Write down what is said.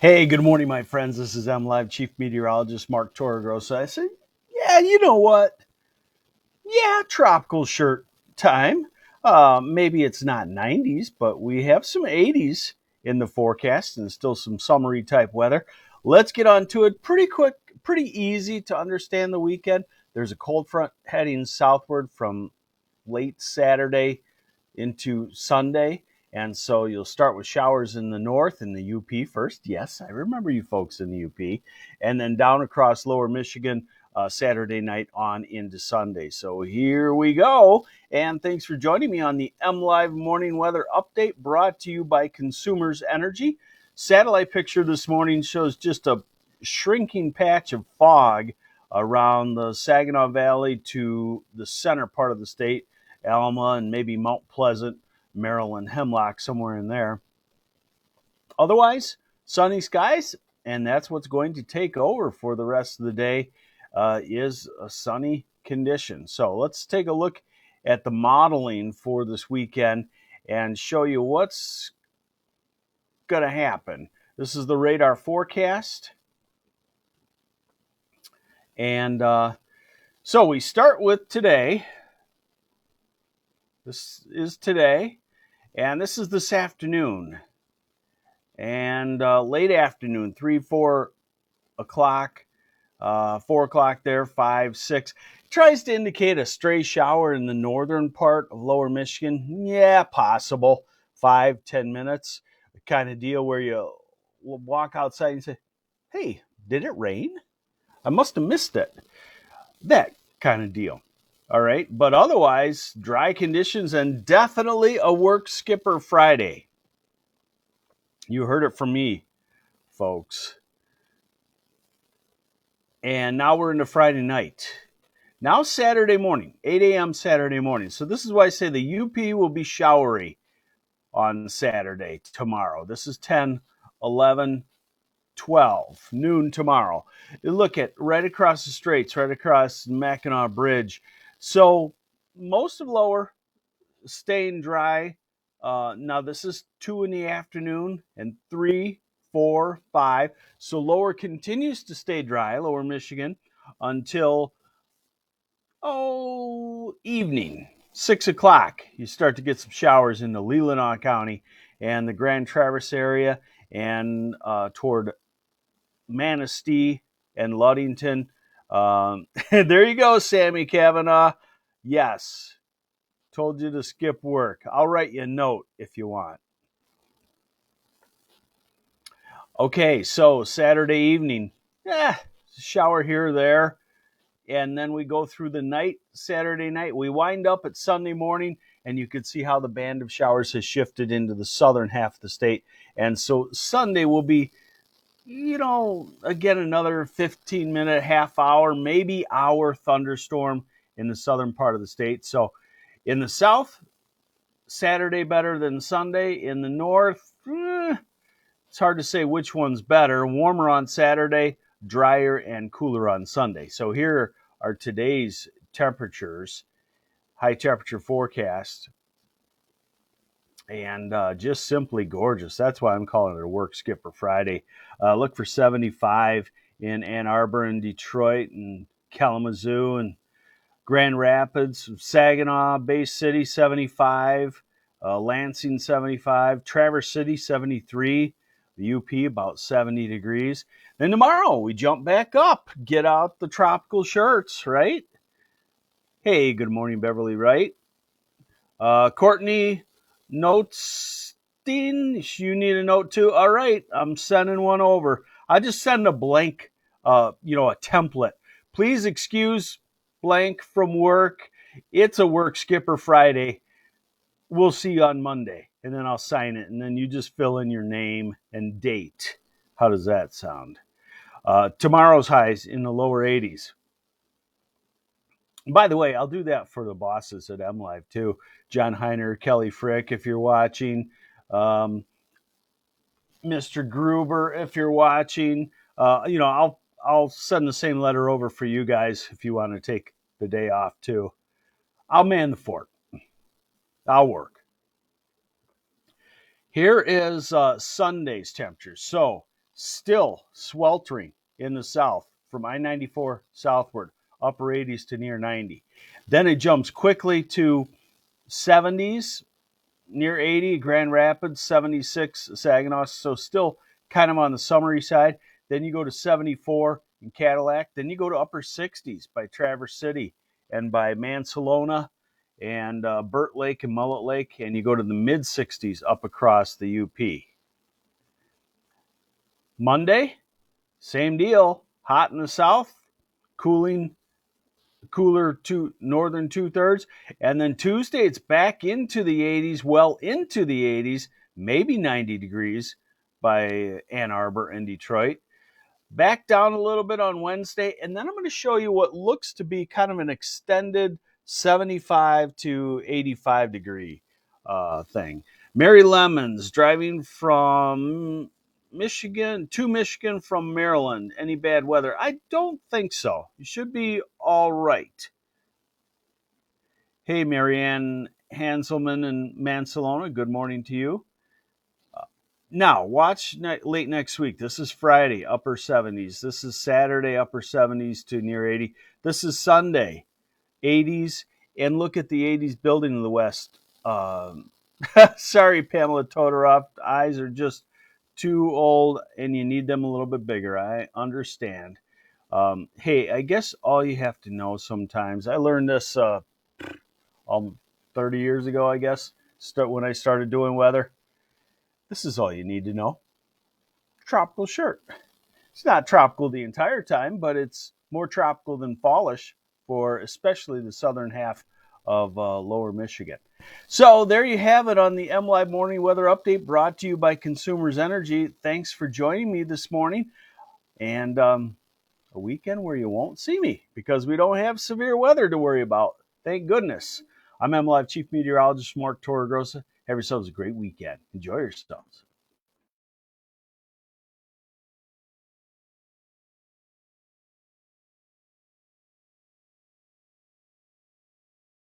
Hey, good morning, my friends. This is MLive Chief Meteorologist Mark Torregrossa. I said, yeah, you know what? Yeah, tropical shirt time. Maybe it's not 90s, but we have some 80s in the forecast and still some summery type weather. Let's get on to it pretty quick, pretty easy to understand the weekend. There's a cold front heading southward from late Saturday into Sunday. And so you'll start with showers in the north in the UP first. Yes, I remember you folks in the UP. And then down across lower Michigan Saturday night on into Sunday. So here we go. And thanks for joining me on the MLive Morning Weather Update brought to you by Consumers Energy. Satellite picture this morning shows just a shrinking patch of fog around the Saginaw Valley to the center part of the state. Alma and maybe Mount Pleasant, Maryland, Hemlock, somewhere in there. Otherwise, sunny skies, and that's what's going to take over for the rest of the day is a sunny condition. So let's take a look at the modeling for this weekend and show you what's going to happen. This is the radar forecast. And so we start with today. This is today, and this is this afternoon. And late afternoon, 3, 4 o'clock, 4 o'clock there, 5, 6. Tries to indicate a stray shower in the northern part of lower Michigan. Yeah, possible. 5, 10 minutes. Kind of deal where you walk outside and say, hey, did it rain? I must have missed it. That kind of deal. All right. But otherwise, dry conditions and definitely a work skipper Friday. You heard it from me, folks. And now we're into Friday night. Now Saturday morning, 8 a.m. Saturday morning. So this is why I say the UP will be showery on Saturday, tomorrow. This is 10, 11, 12, noon tomorrow. You look at right across the straits, right across Mackinac Bridge. So most of lower staying dry. Now this is 2 in the afternoon and 3, 4, 5. So lower continues to stay dry, lower Michigan, until evening, 6 o'clock. You start to get some showers in the Leelanau County and the Grand Traverse area and toward Manistee and Ludington. There you go, Sammy Kavanaugh. Yes, told you to skip work. I'll write you a note if you want. Okay, so Saturday evening, shower here or there. And then we go through the night, Saturday night. We wind up at Sunday morning, and you can see how the band of showers has shifted into the southern half of the state. And so Sunday will be, again, another 15-minute, half hour, maybe hour thunderstorm in the southern part of the state. So in the south, Saturday better than Sunday. In the north, it's hard to say which one's better. Warmer on Saturday, drier and cooler on Sunday. So here are today's temperatures, high temperature forecast, and just simply gorgeous. That's why I'm calling it a work skipper Friday. Look for 75 in Ann Arbor and Detroit and Kalamazoo and Grand Rapids, Saginaw, Bay City 75, Lansing 75, Traverse City 73, the UP about 70 degrees. Then tomorrow we jump back up, get out the tropical shirts, right? Hey, good morning, Beverly Wright. Courtney Notesten, you need a note too? All right, I'm sending one over. I just send a blank, a template. Please excuse blank from work. It's a work skipper Friday. We'll see you on Monday, and then I'll sign it, and then you just fill in your name and date. How does that sound? Tomorrow's highs in the lower 80s. By the way, I'll do that for the bosses at MLive too. John Heiner, Kelly Frick, if you're watching. Mr. Gruber, if you're watching. I'll send the same letter over for you guys if you want to take the day off too. I'll man the fort. I'll work. Here is Sunday's temperature. So Still sweltering in the south from I-94 southward, upper 80s to near 90. Then it jumps quickly to 70s, near 80, Grand Rapids, 76, Saginaw. So still kind of on the summery side. Then you go to 74 in Cadillac. Then you go to upper 60s by Traverse City and by Mansalona and Burt Lake and Mullet Lake. And you go to the mid 60s up across the UP. Monday, same deal. Hot in the south, cooler to northern 2/3. And then Tuesday, it's back into the 80s, well into the 80s, maybe 90 degrees by Ann Arbor and Detroit. Back down a little bit on Wednesday. And then I'm going to show you what looks to be kind of an extended 75 to 85 degree thing. Mary Lemons driving from Michigan from Maryland. Any bad weather? I don't think so. You should be all right. Hey, Marianne Hanselman in Mansalona. Good morning to you. Now, watch late next week. This is Friday, upper 70s. This is Saturday, upper 70s to near 80. This is Sunday, 80s. And look at the 80s building in the west. Sorry, Pamela Todorov. Eyes are just too old and you need them a little bit bigger. I understand. Hey, I guess all you have to know sometimes, I learned this 30 years ago, I guess, when I started doing weather. This is all you need to know. Tropical shirt. It's not tropical the entire time, but it's more tropical than fallish for especially the southern half of lower Michigan. So there you have it on the MLive Morning Weather Update brought to you by Consumers Energy. Thanks for joining me this morning. And a weekend where you won't see me because we don't have severe weather to worry about. Thank goodness. I'm MLive Chief Meteorologist Mark Torregrossa. Have yourselves a great weekend. Enjoy yourselves.